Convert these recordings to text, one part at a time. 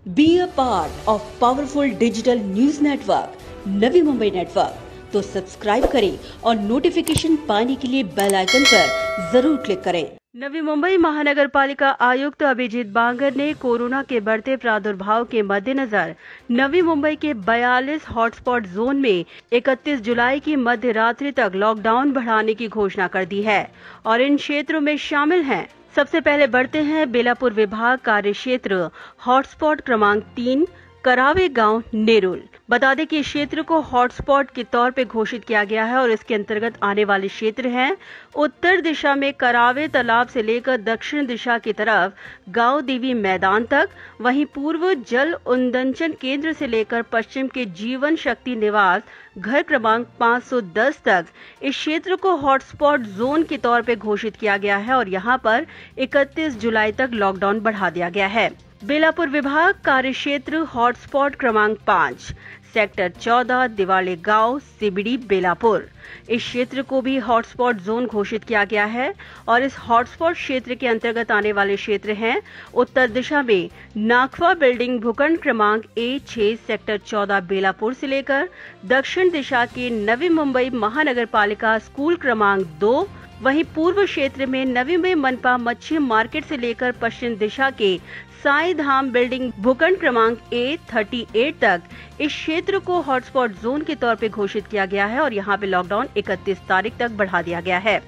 Be a part of powerful digital news network, Navi Mumbai network. तो subscribe करें और notification पाने के लिए बेल आइकन पर जरूर क्लिक करें। नवी मुंबई महानगर पालिका आयुक्त अभिजीत बांगर ने कोरोना के बढ़ते प्रादुर्भाव के मद्देनजर नवी मुंबई के 42 हॉटस्पॉट जोन में 31 जुलाई की मध्य रात्रि तक लॉकडाउन बढ़ाने की घोषणा कर दी है और इन क्षेत्रों में शामिल हैं। सबसे पहले बढ़ते हैं बेलापुर विभाग कार्य क्षेत्र हॉटस्पॉट क्रमांक 3 करावे गांव नेरुल। बता दें कि इस क्षेत्र को हॉटस्पॉट के तौर पे घोषित किया गया है और इसके अंतर्गत आने वाले क्षेत्र हैं उत्तर दिशा में करावे तालाब से लेकर दक्षिण दिशा की तरफ गांव देवी मैदान तक, वहीं पूर्व जल उन्दंचन केंद्र से लेकर पश्चिम के जीवन शक्ति निवास घर क्रमांक 510 तक इस क्षेत्र को हॉटस्पॉट जोन के तौर पे घोषित किया गया है और यहां पर 31 जुलाई तक लॉकडाउन बढ़ा दिया गया है। बेलापुर विभाग कार्य क्षेत्र हॉटस्पॉट क्रमांक 5 सेक्टर 14 दिवाले गांव सीबीडी बेलापुर, इस क्षेत्र को भी हॉटस्पॉट जोन घोषित किया गया है और इस हॉटस्पॉट क्षेत्र के अंतर्गत आने वाले क्षेत्र हैं उत्तर दिशा में नाखवा बिल्डिंग भूखंड क्रमांक A6 सेक्टर 14 बेलापुर से लेकर दक्षिण दिशा के नवी मुंबई महानगर पालिका स्कूल क्रमांक 2, वहीं पूर्व क्षेत्र में नवी मुंबई मनपा मच्छी मार्केट से लेकर पश्चिम दिशा के साई धाम बिल्डिंग भूखंड क्रमांक A38 तक इस क्षेत्र को हॉटस्पॉट जोन के तौर पे घोषित किया गया है और यहां पे लॉकडाउन 31 तारीख तक बढ़ा दिया गया है।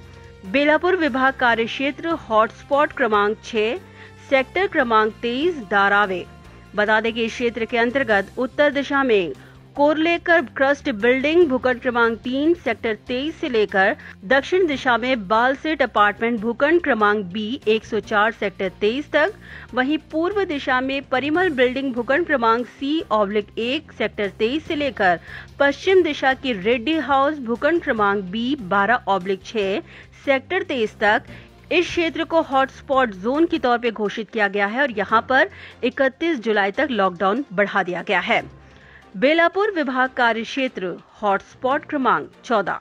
बेलापुर विभाग कार्य क्षेत्र हॉटस्पॉट क्रमांक 6 सेक्टर क्रमांक 23 धारावे। बता दें कि इस क्षेत्र के अंतर्गत उत्तर दिशा में कोरलेकर क्रस्ट बिल्डिंग भूखंड क्रमांक 3 सेक्टर 23 से लेकर दक्षिण दिशा में बालसेट अपार्टमेंट भूखंड क्रमांक B 104 सेक्टर 23 तक, वहीं पूर्व दिशा में परिमल बिल्डिंग भूखंड क्रमांक C/1 सेक्टर 23 से लेकर पश्चिम दिशा की रेड्डी हाउस भूखंड क्रमांक B 12/6 सेक्टर 23 तक इस क्षेत्र को हॉटस्पॉट जोन के तौर पर घोषित किया गया है और यहां पर 31 जुलाई तक लॉकडाउन बढ़ा दिया गया है। बेलापुर विभाग कार्य क्षेत्र हॉटस्पॉट क्रमांक 14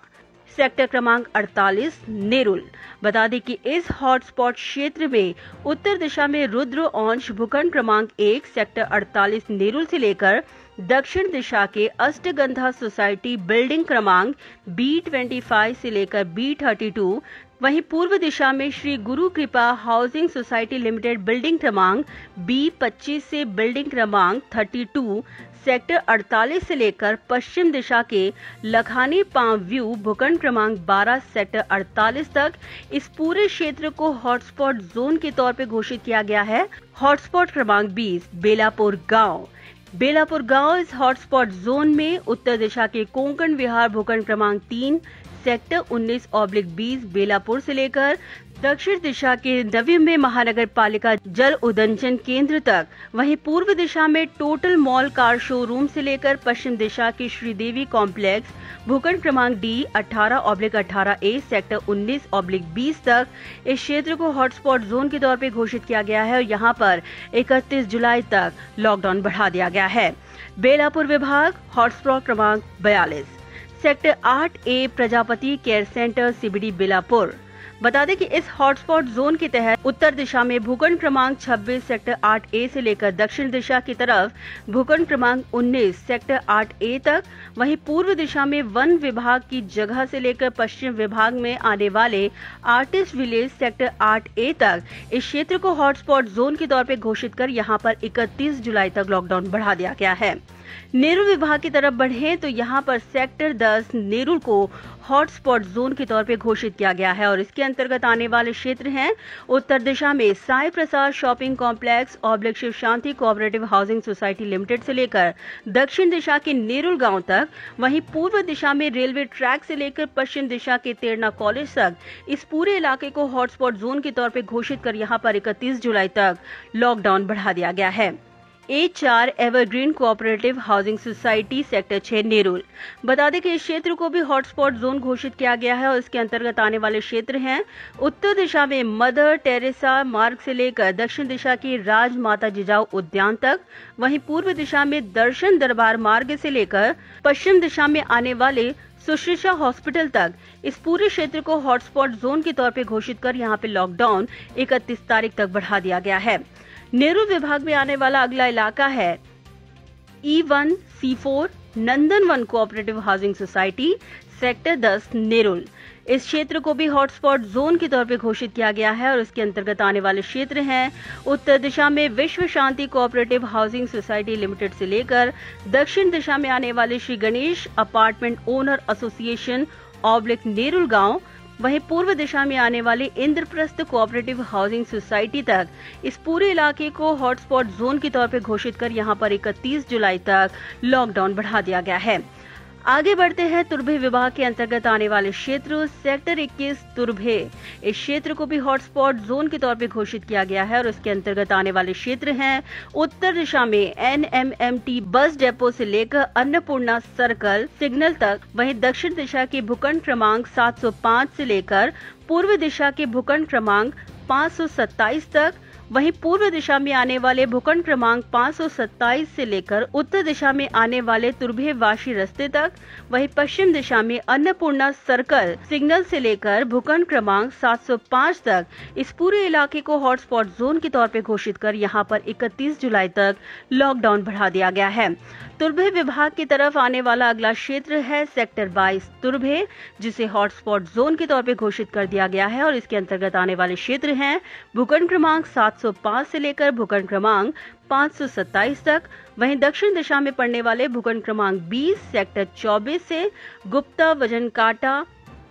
सेक्टर क्रमांक 48 नेरुल। बता दें कि इस हॉटस्पॉट क्षेत्र में उत्तर दिशा में रुद्र अंश भूखंड क्रमांक 1 सेक्टर 48 नेरुल से लेकर दक्षिण दिशा के अष्टगंधा सोसाइटी बिल्डिंग क्रमांक B25 से लेकर B32, वहीं पूर्व दिशा में श्री गुरु कृपा हाउसिंग सोसाइटी लिमिटेड बिल्डिंग क्रमांक B25 से बिल्डिंग क्रमांक 32 सेक्टर 48 से लेकर पश्चिम दिशा के लखानी पाम व्यू भूखंड क्रमांक 12 सेक्टर 48 तक इस पूरे क्षेत्र को हॉटस्पॉट जोन के तौर पर घोषित किया गया है। हॉटस्पॉट क्रमांक 20 बेलापुर गांव। बेलापुर गांव इस हॉटस्पॉट जोन में उत्तर दिशा के कोंकण विहार भूखंड क्रमांक 3 सेक्टर 19/20 बेलापुर से लेकर दक्षिण दिशा के नवी मुंबई महानगर पालिका जल उदंचन केंद्र तक, वहीं पूर्व दिशा में टोटल मॉल कार शोरूम से लेकर पश्चिम दिशा की श्रीदेवी कॉम्प्लेक्स भूखंड क्रमांक D 18/18A सेक्टर 19/20 तक इस क्षेत्र को हॉटस्पॉट जोन के तौर पर घोषित किया गया है और यहां पर 31 जुलाई तक लॉकडाउन बढ़ा दिया गया है। बेलापुर विभाग हॉटस्पॉट क्रमांक 42 sector 8A Prajapati care centre CBD Belapur. बता दें कि इस हॉटस्पॉट जोन के तहत उत्तर दिशा में भूखंड क्रमांक 26 सेक्टर 8A से लेकर दक्षिण दिशा की तरफ भूखंड क्रमांक 19 सेक्टर 8A तक, वहीं पूर्व दिशा में वन विभाग की जगह से लेकर पश्चिम विभाग में आने वाले आर्टिस्ट विलेज सेक्टर 8A तक इस क्षेत्र को हॉटस्पॉट जोन के तौर पर घोषित कर यहां पर 31 जुलाई तक लॉकडाउन बढ़ा दिया गया है। नेरुल विभाग की तरफ बढ़े तो यहां पर सेक्टर 10 नेरुल को हॉटस्पॉट जोन के तौर पर घोषित किया गया है और इसके अंतर्गत आने वाले क्षेत्र हैं उत्तर दिशा में साई प्रसाद shopping complex / Shiv Shanti cooperative housing society limited से लेकर दक्षिण दिशा के नेरुल गांव तक, वहीं पूर्व दिशा में रेलवे ट्रैक से लेकर पश्चिम दिशा के तेरणा कॉलेज तक इस पूरे इलाके को हॉटस्पॉट जोन के तौर पर घोषित कर यहां पर 31 जुलाई तक लॉकडाउन बढ़ा दिया गया है। A4 evergreen cooperative housing society sector 6 Nerul. बता दें कि इस क्षेत्र को भी हॉटस्पॉट जोन घोषित किया गया है और इसके अंतर्गत आने वाले क्षेत्र हैं उत्तर दिशा में मदर टेरेसा मार्ग से लेकर दक्षिण दिशा की राजमाता जिजाऊ उद्यान तक, वहीं पूर्व दिशा में दर्शन दरबार मार्ग से लेकर पश्चिम दिशा में आने वाले सुश्रिषा हॉस्पिटल तक इस पूरे क्षेत्र को हॉटस्पॉट जोन के तौर पर घोषित कर यहां पे लॉकडाउन 31 तारीख तक बढ़ा दिया गया है। नेरुल विभाग में आने वाला अगला इलाका है E1 C4 Nandanvan cooperative housing society sector 10 Nerul. इस क्षेत्र को भी हॉटस्पॉट जोन के तौर पर घोषित किया गया है और इसके अंतर्गत आने वाले क्षेत्र हैं उत्तर दिशा में विश्व शांति कोऑपरेटिव हाउसिंग सोसाइटी लिमिटेड से लेकर दक्षिण दिशा में आने वाले Shri Ganesh apartment owner association oblique Nerul गांव, वहीं पूर्व दिशा में आने वाले इंद्रप्रस्थ कोऑपरेटिव हाउसिंग सोसाइटी तक इस पूरे इलाके को हॉटस्पॉट जोन के तौर पर घोषित कर यहां पर 31 जुलाई तक लॉकडाउन बढ़ा दिया गया है। आगे बढ़ते हैं तुर्भे विभाग के अंतर्गत आने वाले क्षेत्र सेक्टर 21 तुर्भे। इस क्षेत्र को भी हॉटस्पॉट जोन के तौर पर घोषित किया गया है और इसके अंतर्गत आने वाले क्षेत्र हैं उत्तर दिशा में NMMT बस डेपो से लेकर अन्नपूर्णा सर्कल सिग्नल तक, वहीं दक्षिण दिशा के भूखंड क्रमांक 705 से लेकर पूर्व दिशा के भूखंड क्रमांक 527 तक, वहीं पूर्व दिशा में आने वाले भूखंड क्रमांक 527 से लेकर उत्तर दिशा में आने वाले तुर्भे वाशी रास्ते तक, वहीं पश्चिम दिशा में अन्नपूर्णा सर्कल सिग्नल से लेकर भूखंड क्रमांक 705 तक इस पूरे इलाके को हॉटस्पॉट जोन के तौर पर घोषित कर यहां पर 31 जुलाई तक लॉकडाउन बढ़ा दिया गया है। तुर्भे विभाग की तरफ आने वाला अगला क्षेत्र है सेक्टर 22 तुर्भे, जिसे हॉटस्पॉट जोन के तौर पर घोषित कर दिया गया है और इसके अंतर्गत आने वाले क्षेत्र हैं भूखंड क्रमांक 705 से लेकर भूखंड क्रमांक 527 तक, वहीं दक्षिण दिशा में पड़ने वाले भूखंड क्रमांक 20 सेक्टर 24 से गुप्ता वजन काटा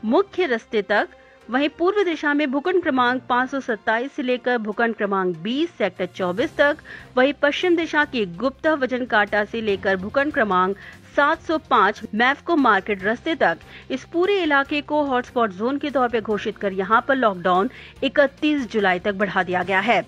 मुख्य रास्ते तक, वहीं पूर्व दिशा में भूखंड क्रमांक 527 से लेकर भूखंड क्रमांक 20 सेक्टर 24 तक, वहीं पश्चिम दिशा के गुप्ता वजन काटा से लेकर भूखंड क्रमांक 705 मैफको मार्केट रास्ते तक इस पूरे इलाके को हॉटस्पॉट जोन के तौर पर घोषित कर यहां पर लॉकडाउन 31 जुलाई तक बढ़ा दिया गया है।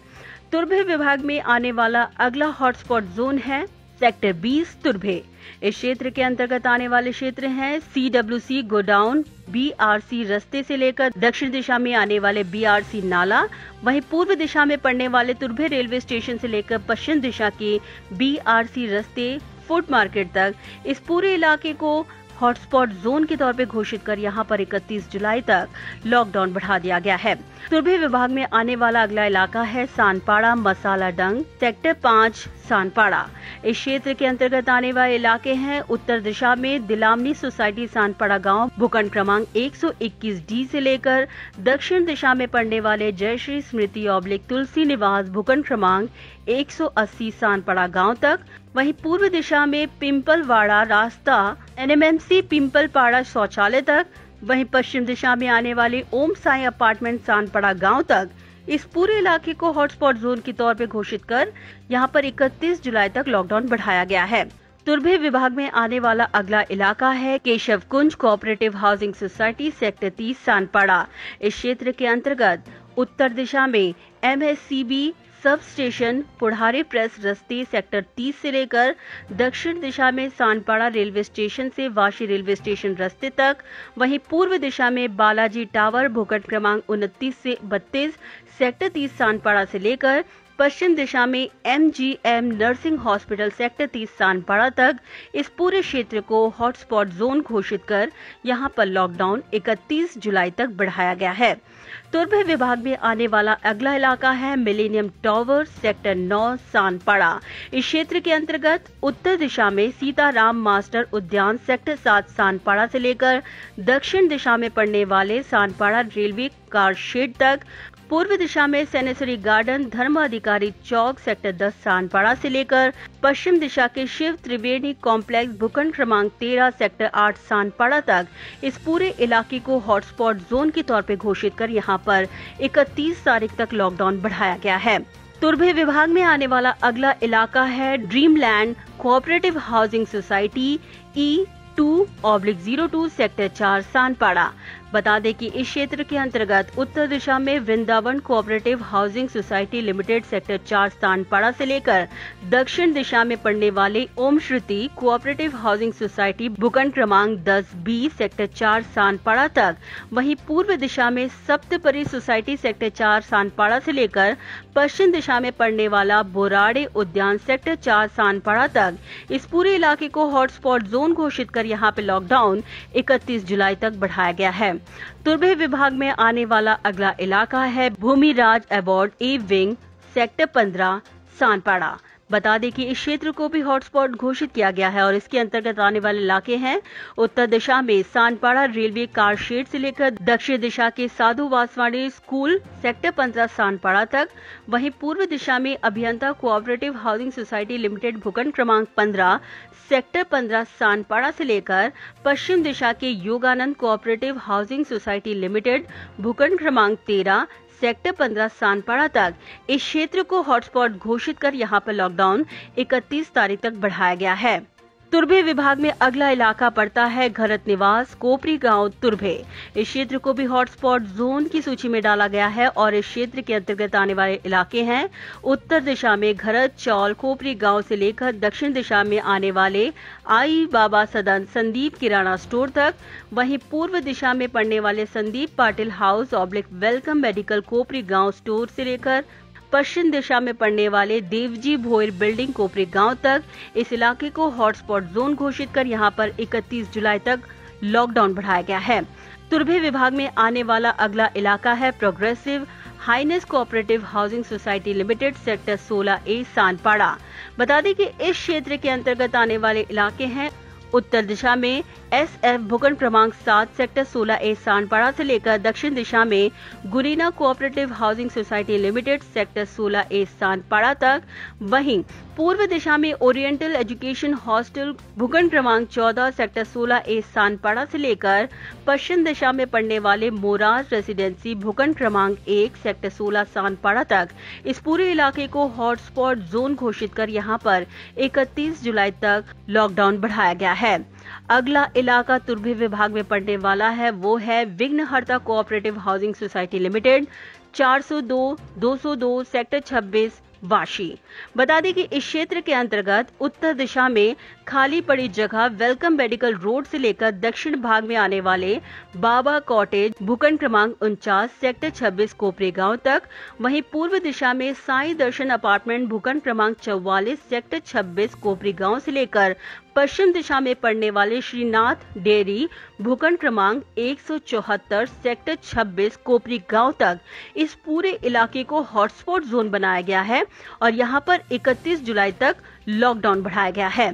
तुर्भे विभाग में आने वाला अगला हॉटस्पॉट जोन है सेक्टर 20 तुर्भे। इस क्षेत्र के अंतर्गत आने वाले क्षेत्र हैं CWC गोडाउन BRC रास्ते से लेकर दक्षिण दिशा में आने वाले BRC नाला, वहीं पूर्व दिशा में पड़ने वाले तुर्भे रेलवे स्टेशन से लेकर पश्चिम दिशा के BRC रास्ते फूड मार्केट तक इस पूरे इलाके को हॉटस्पॉट जोन के तौर पर घोषित कर यहां पर 31 जुलाई तक लॉकडाउन बढ़ा दिया गया है। तुर्भे विभाग में आने वाला अगला इलाका है सानपाड़ा मसाला डंग सेक्टर 5 सानपाड़ा। इस क्षेत्र के अंतर्गत आने वाले इलाके हैं उत्तर दिशा में दिलामनी सोसाइटी सानपाड़ा गांव भूखंड क्रमांक 121D से लेकर दक्षिण दिशा में पड़ने वाले जयश्री स्मृति ऑब्लिक तुलसी निवास भूखंड क्रमांक 180 सानपाड़ा गांव तक, वहीं पूर्व दिशा में पिंपलवाड़ा रास्ता NMMC पिंपलपाड़ा शौचालय तक, वहीं पश्चिम दिशा में आने वाले ओम साई अपार्टमेंट सानपाड़ा गांव तक इस पूरे इलाके को हॉटस्पॉट जोन के तौर पर घोषित कर यहां पर 31 जुलाई तक लॉकडाउन बढ़ाया गया है। तुर्भे विभाग में आने वाला अगला इलाका है Keshav Kunj cooperative housing society sector 30 Sanpada. इस क्षेत्र के अंतर्गत उत्तर दिशा में MSCB substation Pudhari press रास्ते सेक्टर 30 से लेकर दक्षिण दिशा में सानपाड़ा रेलवे स्टेशन से वाशी रेलवे स्टेशन रास्ते तक, वहीं पूर्व दिशा में बालाजी टावर भूखंड क्रमांक 29 से 32 सेक्टर 30 सानपाड़ा से लेकर पश्चिम दिशा में MGM nursing hospital sector 30 Sanpada तक इस पूरे क्षेत्र को हॉटस्पॉट जोन घोषित कर यहां पर लॉकडाउन 31 जुलाई तक बढ़ाया गया है। तुर्भे विभाग में आने वाला अगला इलाका है मिलेनियम टावर सेक्टर 9 सानपाड़ा। इस क्षेत्र के अंतर्गत उत्तर दिशा में सीताराम मास्टर उद्यान सेक्टर 7 सानपाड़ा से लेकर दक्षिण दिशा में पड़ने वाले सानपाड़ा रेलवे कार शेड तक, पूर्व दिशा में सेनेसरी गार्डन धर्म अधिकारी चौक सेक्टर 10 सानपाड़ा से लेकर पश्चिम दिशा के शिव त्रिवेणी कॉम्प्लेक्स भूखंड क्रमांक 13 सेक्टर 8 सानपाड़ा तक इस पूरे इलाके को हॉटस्पॉट जोन के तौर पर घोषित कर यहां पर 31 तारीख तक लॉकडाउन बढ़ाया गया है। तुर्भे विभाग में आने वाला अगला इलाका है dreamland cooperative housing society E2/02 sector 4 Sanpada. बता दें कि इस क्षेत्र के अंतर्गत उत्तर दिशा में Vrindavan cooperative housing society limited sector 4 Sanpada से लेकर दक्षिण दिशा में पड़ने वाले ओम श्रुति कोऑपरेटिव हाउसिंग सोसाइटी भूखंड क्रमांक 10B सेक्टर 4 सानपाड़ा तक, वहीं पूर्व दिशा में सप्तपरी सोसाइटी सेक्टर 4 सानपाड़ा से लेकर पश्चिम दिशा में पड़ने वाला बोराड़े उद्यान सेक्टर 4 सानपाड़ा तक इस पूरे इलाके को हॉटस्पॉट जोन घोषित कर यहां पे लॉकडाउन 31 जुलाई तक बढ़ाया गया है। तुर्भे विभाग में आने वाला अगला इलाका है Bhoomi Raj award A wing sector 15 Sanpada. बता दें कि इस क्षेत्र को भी हॉटस्पॉट घोषित किया गया है और इसके अंतर्गत आने वाले इलाके हैं उत्तर दिशा में सानपाड़ा रेलवे कार शेड से लेकर दक्षिण दिशा के साधु वासवाणी स्कूल सेक्टर 15 सानपाड़ा तक। वहीं पूर्व दिशा में अभियंता कोऑपरेटिव हाउसिंग सोसाइटी लिमिटेड भूखंड क्रमांक 15 सेक्टर 15 सानपाड़ा से लेकर पश्चिम दिशा के Yogananda cooperative housing society limited भूखंड क्रमांक 13 सेक्टर 15 सानपाड़ा तक इस क्षेत्र को हॉटस्पॉट घोषित कर यहां पर लॉकडाउन 31 तारीख तक बढ़ाया गया है। तुर्भे विभाग में अगला इलाका पड़ता है घरत निवास कोपरी गांव तुर्भे। इस क्षेत्र को भी हॉटस्पॉट जोन की सूची में डाला गया है और इस क्षेत्र के अंतर्गत आने वाले इलाके हैं उत्तर दिशा में घरत चौल कोपरी गांव से लेकर दक्षिण दिशा में आने वाले आई बाबा सदन संदीप किराना स्टोर तक। वहीं पूर्व दिशा में पड़ने वाले Sandeep Patil house oblique welcome medical Kopri गांव स्टोर से लेकर पश्चिम दिशा में पड़ने वाले देवजी भोयर बिल्डिंग कोपरी गांव तक इस इलाके को हॉटस्पॉट जोन घोषित कर यहां पर 31 जुलाई तक लॉकडाउन बढ़ाया गया है। तुर्भे विभाग में आने वाला अगला इलाका है progressive Highness cooperative housing society limited sector 16A Sanpada. बता दें कि इस क्षेत्र के अंतर्गत आने वाले इलाके हैं उत्तर दिशा में SF भूखंड क्रमांक 7 सेक्टर 16A सानपाड़ा से लेकर दक्षिण दिशा में Gurina cooperative housing society limited sector 16A Sanpada तक। वहीं पूर्व दिशा में ओरिएंटल एजुकेशन हॉस्टल भूखंड क्रमांक 14 सेक्टर 16A सानपाड़ा से लेकर पश्चिम दिशा में पड़ने वाले मोरार रेसिडेंसी भूखंड क्रमांक 1 सेक्टर 16 सानपाड़ा तक इस पूरे इलाके को हॉटस्पॉट जोन घोषित कर यहां पर 31 जुलाई तक लॉकडाउन बढ़ाया गया है। अगला इलाका तुर्भे विभाग में पड़ने वाला है वो है विघ्नहर्ता cooperative housing society limited 402-202 sector 26 Vashi. बता दें कि इस क्षेत्र के अंतर्गत उत्तर दिशा में खाली पड़ी जगह वेलकम मेडिकल रोड से लेकर दक्षिण भाग में आने वाले बाबा कॉटेज भूखंड क्रमांक 49 सेक्टर 26 कोपरी गांव तक। वहीं पूर्व दिशा में साईं दर्शन अपार्टमेंट भूखंड क्रमांक 44 सेक्टर 26 कोपरी गांव से लेकर पश्चिम दिशा में पड़ने वाले श्रीनाथ डेयरी भूखंड क्रमांक 174 सेक्टर 26 कोपरी गांव तक इस पूरे इलाके को हॉटस्पॉट जोन बनाया गया है और यहां पर 31 जुलाई तक लॉकडाउन बढ़ाया गया है।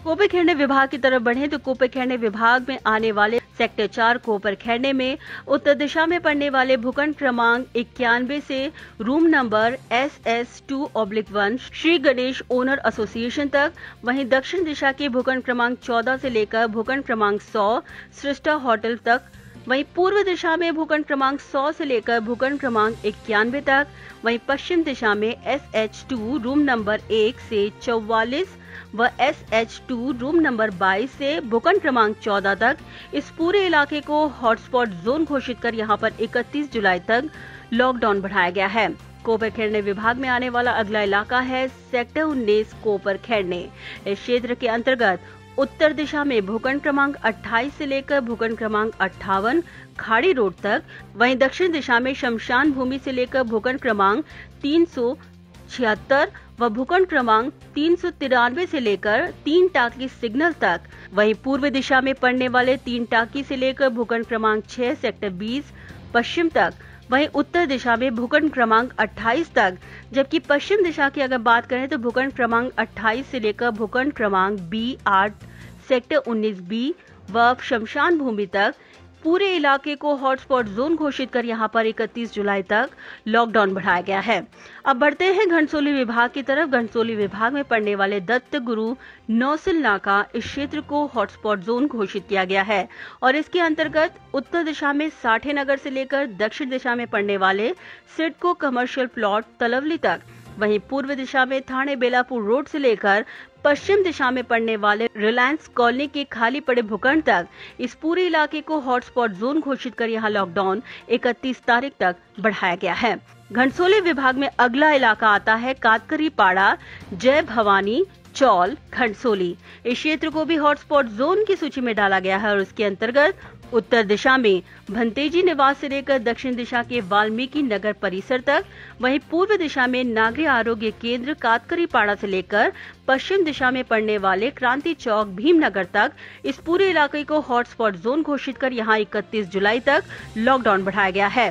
कोपर खेड़ने विभाग की तरफ बढ़े तो कोपर खेड़ने विभाग में आने वाले सेक्टर 4 कोपर खेड़ने में उत्तर दिशा में पड़ने वाले भूखंड क्रमांक 91 से room number SS2/1 Shri Ganesh owner association तक। वहीं दक्षिण दिशा के भूखंड क्रमांक 14 से लेकर भूखंड क्रमांक 100 सृष्टा होटल तक। वहीं पूर्व दिशा में भूखंड क्रमांक 100 से लेकर भूखंड क्रमांक 91 तक। वहीं पश्चिम दिशा में SH2 रूम नंबर 1 से 44 व SH2 रूम नंबर 22 से भूखंड क्रमांक 14 तक इस पूरे इलाके को हॉटस्पॉट जोन घोषित कर यहां पर 31 जुलाई तक लॉकडाउन बढ़ाया गया है। कोपर खेड़ने विभाग में आने वाला अगला इलाका है सेक्टर 19 कोपर खेड़ने। इस क्षेत्र के अंतर्गत उत्तर दिशा में भूखंड क्रमांक 28 से लेकर भूखंड क्रमांक 58 खाड़ी रोड तक। वहीं दक्षिण दिशा में शमशान भूमि से लेकर भूखंड क्रमांक 376 व भूखंड क्रमांक 393 से लेकर 3 टाकी सिग्नल तक। वहीं पूर्व दिशा में पड़ने वाले 3 टाकी से लेकर भूखंड क्रमांक 6 सेक्टर 20 पश्चिम तक। वहीं उत्तर दिशा में भूखंड क्रमांक 28 तक, जबकि पश्चिम दिशा की अगर बात करें तो भूखंड क्रमांक 28 से लेकर भूखंड क्रमांक B8 सेक्टर 19B व शमशान भूमि तक पूरे इलाके को हॉटस्पॉट जोन घोषित कर यहां पर 31 जुलाई तक लॉकडाउन बढ़ाया गया है। अब बढ़ते हैं घनसोली विभाग की तरफ। घनसोली विभाग में पड़ने वाले दत्त गुरु नौसिल नाका इस क्षेत्र को हॉटस्पॉट जोन घोषित किया गया है और इसके अंतर्गत उत्तर दिशा में साठे नगर से लेकर दक्षिण दिशा में पड़ने वाले सिडको कमर्शियल प्लॉट तलवली तक। वहीं पूर्व दिशा में थाने बेलापुर रोड से लेकर पश्चिम दिशा में पड़ने वाले रिलायंस कॉलोनी के खाली पड़े भूखंड तक इस पूरे इलाके को हॉटस्पॉट जोन घोषित कर यहां लॉकडाउन 31 तारीख तक बढ़ाया गया है। घनसोली विभाग में अगला इलाका आता है कातकरी पाड़ा जय भवानी चौल घनसोली। इस क्षेत्र को भी हॉटस्पॉट जोन की सूची में डाला गया है और इसके अंतर्गत उत्तर दिशा में भंतेजी निवास से लेकर दक्षिण दिशा के वाल्मीकि नगर परिसर तक। वहीं पूर्व दिशा में नागरिक आरोग्य केंद्र कातकरी पाड़ा से लेकर पश्चिम दिशा में पड़ने वाले क्रांति चौक भीमनगर तक इस पूरे इलाके को हॉटस्पॉट जोन घोषित कर यहां 31 जुलाई तक लॉकडाउन बढ़ाया गया है।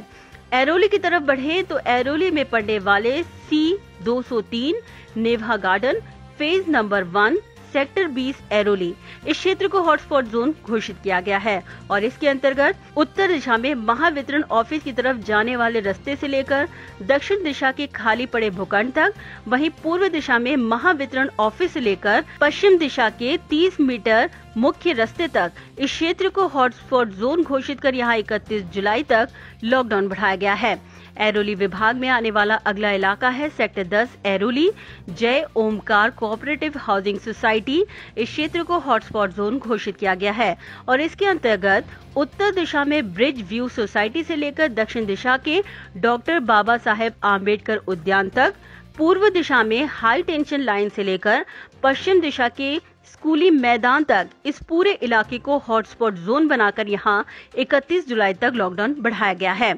ऐरोली की तरफ बढ़े तो ऐरोली में पड़ने वाले C203 नेभा garden phase number 1 sector 20 Airoli इस क्षेत्र को हॉटस्पॉट जोन घोषित किया गया है और इसके अंतर्गत उत्तर दिशा में महावितरण ऑफिस की तरफ जाने वाले रास्ते से लेकर दक्षिण दिशा के खाली पड़े भूखंड तक, वहीं पूर्व दिशा में महावितरण ऑफिस से लेकर पश्चिम दिशा के 30 मीटर मुख्य रास्ते तक इस क्षेत्र को हॉटस्पॉट जोन घोषित कर यहां 31 जुलाई तक लॉकडाउन बढ़ाया गया है। ऐरोली विभाग में आने वाला अगला इलाका है सेक्टर 10 ऐरोली जय ओमकार कोऑपरेटिव हाउसिंग सोसाइटी। इस क्षेत्र को हॉटस्पॉट जोन घोषित किया गया है और इसके अंतर्गत उत्तर दिशा में ब्रिज व्यू सोसाइटी से लेकर दक्षिण दिशा के डॉक्टर बाबा साहेब आम्बेडकर उद्यान तक, पूर्व दिशा में हाई टेंशन लाइन से लेकर पश्चिम दिशा के स्कूली मैदान तक इस पूरे इलाके को हॉटस्पॉट जोन बनाकर यहां 31 जुलाई तक लॉकडाउन बढ़ाया गया है।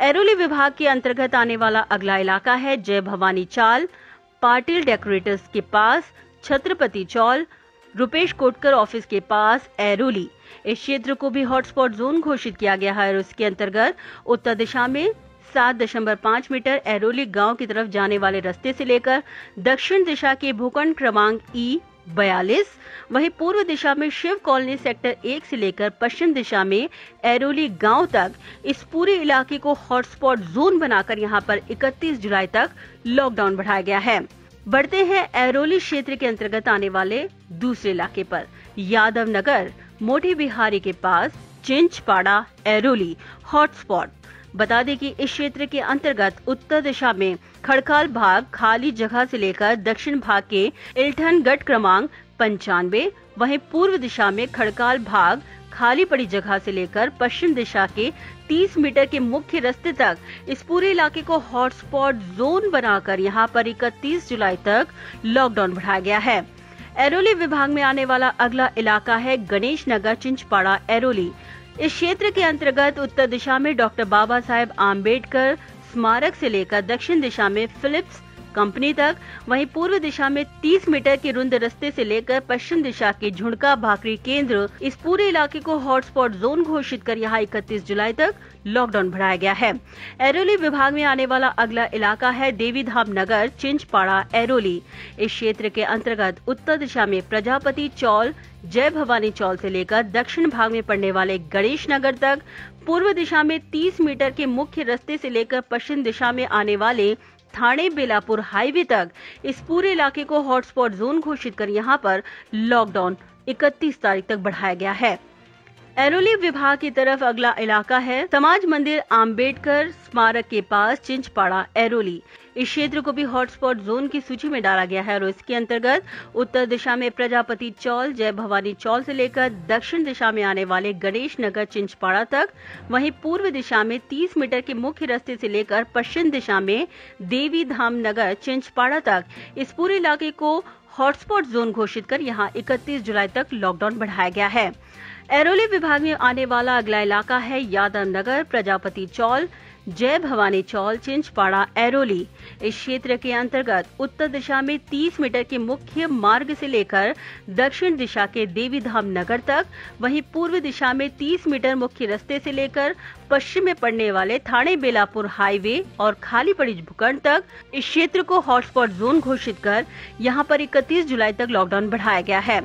ऐरोली विभाग के अंतर्गत आने वाला अगला इलाका है जय भवानी चाल, पाटिल डेकोरेटर्स के पास, छत्रपति चौल, रुपेश कोटकर ऑफिस के पास ऐरोली। इस क्षेत्र को भी हॉटस्पॉट जोन घोषित किया गया है और इसके अंतर्गत उत्तर दिशा में 7.5 मीटर ऐरोली गांव की तरफ जाने वाले रास्ते से लेकर दक्षिण दिशा के भूखंड क्रमांक E42, वहीं पूर्व दिशा में शिव कॉलोनी सेक्टर 1 से लेकर पश्चिम दिशा में ऐरोली गांव तक इस पूरे इलाके को हॉटस्पॉट जोन बनाकर यहां पर 31 जुलाई तक लॉकडाउन बढ़ाया गया है। बढ़ते हैं ऐरोली क्षेत्र के अंतर्गत आने वाले दूसरे इलाके पर, यादव नगर मोटी बिहारी के पास चिंचपाड़ा ऐरोली हॉटस्पॉट। बता दें कि इस क्षेत्र के अंतर्गत उत्तर दिशा में खड़काल भाग खाली जगह से लेकर दक्षिण भाग के इल्ठनगढ़ क्रमांक 95, वहीं पूर्व दिशा में खड़काल भाग खाली पड़ी जगह से लेकर पश्चिम दिशा के 30 मीटर के मुख्य रास्ते तक इस पूरे इलाके को हॉटस्पॉट जोन बनाकर यहां पर 31 जुलाई तक लॉकडाउन बढ़ाया गया है। ऐरोली विभाग में आने वाला अगला इलाका है गणेश नगर चिंचपाड़ा ऐरोली। इस क्षेत्र के अंतर्गत उत्तर दिशा में डॉक्टर बाबा साहेब आम्बेडकर स्मारक से लेकर दक्षिण दिशा में फिलिप्स कंपनी तक, वहीं पूर्व दिशा में 30 मीटर के रुंद रास्ते से लेकर पश्चिम दिशा के झुणका भाकरी केंद्र इस पूरे इलाके को हॉटस्पॉट जोन घोषित कर यहां 31 जुलाई तक लॉकडाउन बढ़ाया गया है। ऐरोली विभाग में आने वाला अगला इलाका है देवीधाम नगर चिंचपाड़ा ऐरोली। इस क्षेत्र के अंतर्गत उत्तर दिशा में प्रजापति चौल जय भवानी चौल से लेकर दक्षिण भाग में पड़ने वाले गणेश नगर तक, पूर्व दिशा में 30 मीटर के मुख्य रास्ते से लेकर पश्चिम दिशा में आने वाले थाने बेलापुर हाईवे तक इस पूरे इलाके को हॉटस्पॉट जोन घोषित कर यहां पर लॉकडाउन 31 तारीख तक बढ़ाया गया है। ऐरोली विभाग की तरफ अगला इलाका है समाज मंदिर आम्बेडकर स्मारक के पास चिंचपाड़ा ऐरोली। इस क्षेत्र को भी हॉटस्पॉट जोन की सूची में डाला गया है और इसके अंतर्गत उत्तर दिशा में प्रजापति चौल जय भवानी चौल से लेकर दक्षिण दिशा में आने वाले गणेश नगर चिंचपाड़ा तक, वहीं पूर्व दिशा में 30 मीटर के मुख्य रास्ते से लेकर पश्चिम दिशा में देवी धाम नगर चिंचपाड़ा तक इस पूरे इलाके को हॉटस्पॉट जोन घोषित कर यहां 31 जुलाई तक लॉकडाउन बढ़ाया गया है। ऐरोली विभाग में आने वाला अगला इलाका है यादव नगर प्रजापति चौल जय भवानी चौल चिंचपाड़ा ऐरोली। इस क्षेत्र के अंतर्गत उत्तर दिशा में 30 मीटर के मुख्य मार्ग से लेकर दक्षिण दिशा के देवीधाम नगर तक, वहीं पूर्व दिशा में 30 मीटर मुख्य रास्ते से लेकर पश्चिम में पड़ने वाले थाने बेलापुर हाईवे और खाली पड़ी भूखंड तक इस क्षेत्र को हॉटस्पॉट जोन घोषित कर यहां पर 31 जुलाई तक लॉकडाउन बढ़ाया गया है।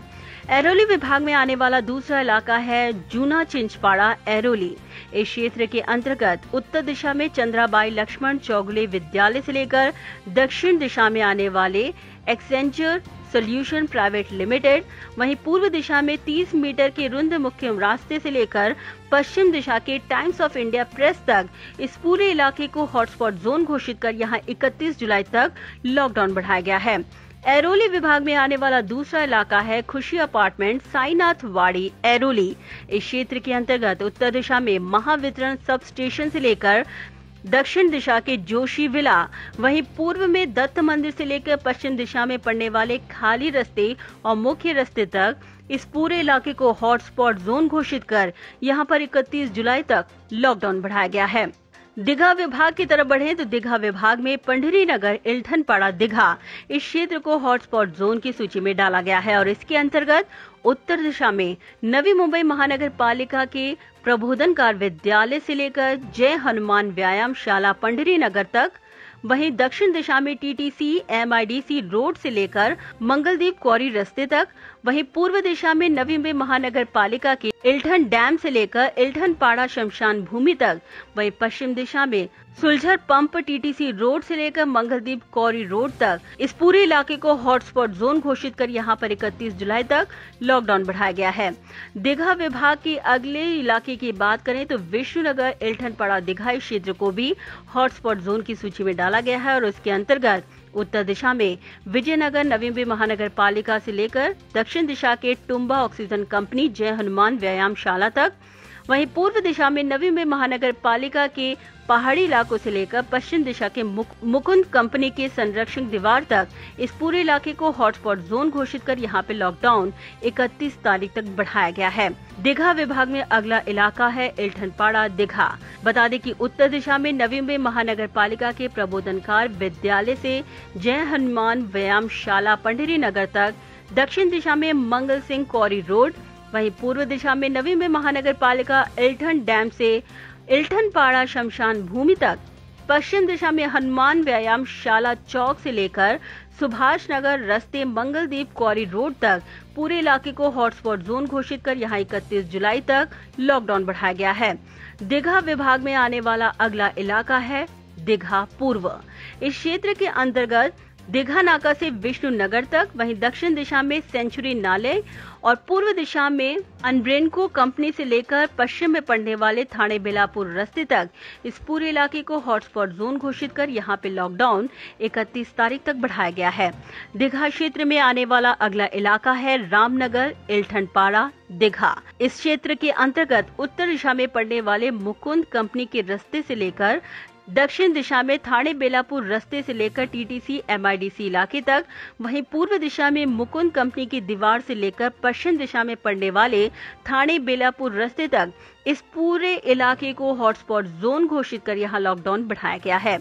ऐरोली विभाग में आने वाला दूसरा इलाका है जूना चिंचपाड़ा ऐरोली। इस क्षेत्र के अंतर्गत उत्तर दिशा में चंद्राबाई लक्ष्मण चौगुले विद्यालय से लेकर दक्षिण दिशा में आने वाले एक्सेंचर सोल्यूशन प्राइवेट लिमिटेड, वहीं पूर्व दिशा में 30 मीटर के रुंद मुख्य रास्ते से लेकर पश्चिम दिशा के टाइम्स ऑफ इंडिया प्रेस तक इस पूरे इलाके को हॉटस्पॉट जोन घोषित कर यहां 31 जुलाई तक लॉकडाउन बढ़ाया गया है। ऐरोली विभाग में आने वाला दूसरा इलाका है खुशी अपार्टमेंट साईनाथ वाड़ी ऐरोली। इस क्षेत्र के अंतर्गत उत्तर दिशा में महावितरण सब स्टेशन से लेकर दक्षिण दिशा के जोशी विला, वहीं पूर्व में दत्त मंदिर से लेकर पश्चिम दिशा में पड़ने वाले खाली रास्ते और मुख्य रास्ते तक इस पूरे इलाके को हॉटस्पॉट जोन घोषित कर यहां पर 31 जुलाई तक लॉकडाउन बढ़ाया गया है। दीघा विभाग की तरफ बढ़े तो दीघा विभाग में पंडरी नगर, इल्ठनपाड़ा, दीघा इस क्षेत्र को हॉटस्पॉट जोन की सूची में डाला गया है और इसके अंतर्गत उत्तर दिशा में नवी मुंबई महानगर पालिका के प्रबोधनकार विद्यालय से लेकर जय हनुमान व्यायाम शाला पंडरी नगर तक, वहीं दक्षिण दिशा में टीटीसी एमआईडीसी रोड से लेकर मंगलदीप क्वारी रास्ते तक, वहीं पूर्व दिशा में नवी मुंबई महानगर पालिका के इल्ठन डैम से लेकर इल्ठनपाड़ा शमशान भूमि तक, वहीं पश्चिम दिशा में सुलझर पंप टीटीसी रोड से लेकर मंगलदीप क्वारी रोड तक इस पूरे इलाके को हॉटस्पॉट जोन घोषित कर यहां पर 31 जुलाई तक लॉकडाउन बढ़ाया गया है। दीघा विभाग के अगले इलाके की बात करें तो विष्णुनगर, इल्ठनपाड़ा, दीघा इस क्षेत्र को भी हॉटस्पॉट जोन की सूची में डाला गया है और उसके अंतर्गत उत्तर दिशा में विजयनगर, नवी मुंबई महानगर पालिका से लेकर दक्षिण दिशा के टुम्बा ऑक्सीजन कंपनी, जय हनुमान व्यायाम शाला तक, वहीं पूर्व दिशा में नवी मुंबई महानगर पालिका के पहाड़ी इलाकों से लेकर पश्चिम दिशा के मुकुंद कंपनी के संरक्षण दीवार तक इस पूरे इलाके को हॉटस्पॉट जोन घोषित कर यहां पे लॉकडाउन 31 तारीख तक बढ़ाया गया है। दीघा विभाग में अगला इलाका है इल्ठनपाड़ा, दीघा। बता दें कि उत्तर दिशा में नवी मुंबई महानगर पालिका के प्रबोधनकार विद्यालय से जय हनुमान व्यायाम शाला पंडरी नगर तक, दक्षिण दिशा में मंगल सिंह क्वारी रोड, वहीं पूर्व दिशा में नवी मुंबई महानगर पालिका इल्ठन डैम से इल्ठनपाड़ा शमशान भूमि तक, पश्चिम दिशा में हनुमान व्यायाम शाला चौक से लेकर सुभाष नगर रास्ते मंगलदीप क्वारी रोड तक पूरे इलाके को हॉटस्पॉट जोन घोषित कर यहां 31 जुलाई तक लॉकडाउन बढ़ाया गया है। दीघा विभाग में आने वाला अगला इलाका है दीघा पूर्व। इस क्षेत्र के अंतर्गत दीघा नाका से विष्णुनगर तक, वहीं दक्षिण दिशा में सेंचुरी नाले और पूर्व दिशा में अनब्रेनको कंपनी से लेकर पश्चिम में पड़ने वाले थाने बेलापुर रास्ते तक इस पूरे इलाके को हॉटस्पॉट जोन घोषित कर यहां पे लॉकडाउन 31 तारीख तक बढ़ाया गया है। दीघा क्षेत्र में आने वाला अगला इलाका है रामनगर, इल्ठनपाड़ा, दीघा। इस क्षेत्र के अंतर्गत उत्तर दिशा में पड़ने वाले मुकुंद कंपनी के रास्ते से लेकर दक्षिण दिशा में थाने बेलापुर रास्ते से लेकर टीटीसी एमआईडीसी इलाके तक, वहीं पूर्व दिशा में मुकुंद कंपनी की दीवार से लेकर पश्चिम दिशा में पड़ने वाले थाने बेलापुर रास्ते तक इस पूरे इलाके को हॉटस्पॉट जोन घोषित कर यहां लॉकडाउन बढ़ाया गया है।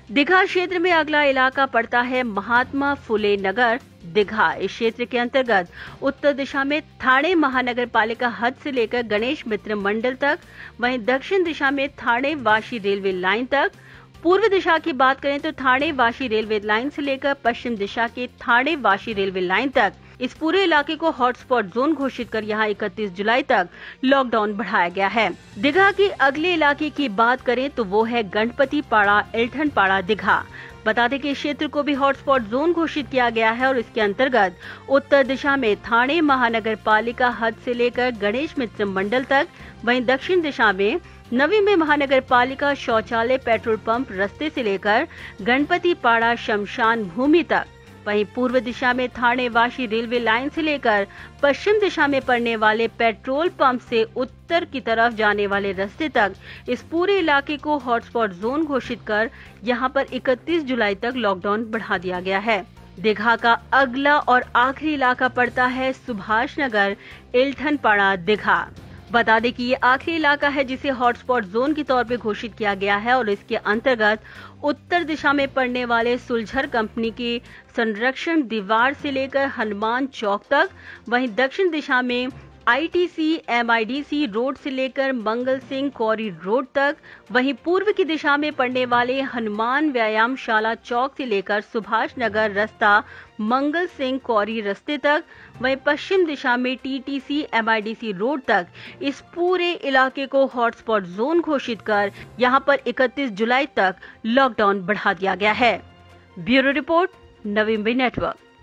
दीघा क्षेत्र में अगला इलाका पड़ता है महात्मा फुले नगर, दीघा। इस क्षेत्र के अंतर्गत उत्तर दिशा में थाने महानगर पालिका हद से लेकर गणेश मित्र मंडल तक, वहीं दक्षिण दिशा में थाने वाशी रेलवे लाइन तक, पूर्व दिशा की बात करें तो थाने वाशी रेलवे लाइन से लेकर पश्चिम दिशा के थाने वाशी रेलवे लाइन तक इस पूरे इलाके को हॉटस्पॉट जोन घोषित कर यहां 31 जुलाई तक लॉकडाउन बढ़ाया गया है। दीघा के अगले इलाके की बात करें तो वो है गणपति पाड़ा, इल्ठनपाड़ा, दीघा। बता दें कि इस क्षेत्र को भी हॉटस्पॉट जोन घोषित किया गया है और इसके अंतर्गत उत्तर दिशा में थाने महानगर पालिका हद से लेकर गणेश मित्र मंडल तक, वहीं दक्षिण दिशा में नवी मुंबई महानगर पालिका शौचालय पेट्रोल पंप रास्ते से लेकर गणपति पाड़ा शमशान भूमि तक, वहीं पूर्व दिशा में थाने वाशी रेलवे लाइन से लेकर पश्चिम दिशा में पड़ने वाले पेट्रोल पंप से उत्तर की तरफ जाने वाले रास्ते तक इस पूरे इलाके को हॉटस्पॉट जोन घोषित कर यहां पर 31 जुलाई तक लॉकडाउन बढ़ा दिया गया है। दीघा का अगला और आखिरी इलाका पड़ता है सुभाष नगर, इल्ठनपाड़ा, दीघा। बता दें कि ये आखिरी इलाका है जिसे हॉटस्पॉट जोन के तौर पे घोषित किया गया है और इसके अंतर्गत उत्तर दिशा में पड़ने वाले सुलझर कंपनी की संरक्षण दीवार से लेकर हनुमान चौक तक, वहीं दक्षिण दिशा में आईटीसी एमआईडीसी रोड से लेकर मंगल सिंह क्वारी रोड तक, वहीं पूर्व की दिशा में पड़ने वाले हनुमान व्यायाम शाला चौक से लेकर सुभाष नगर रास्ता मंगल सिंह क्वारी रास्ते तक, वहीं पश्चिम दिशा में टीटीसी एमआईडीसी रोड तक इस पूरे इलाके को हॉटस्पॉट जोन घोषित कर यहां पर 31 जुलाई तक लॉकडाउन बढ़ा दिया गया है। Bureau report, Navi Mumbai network.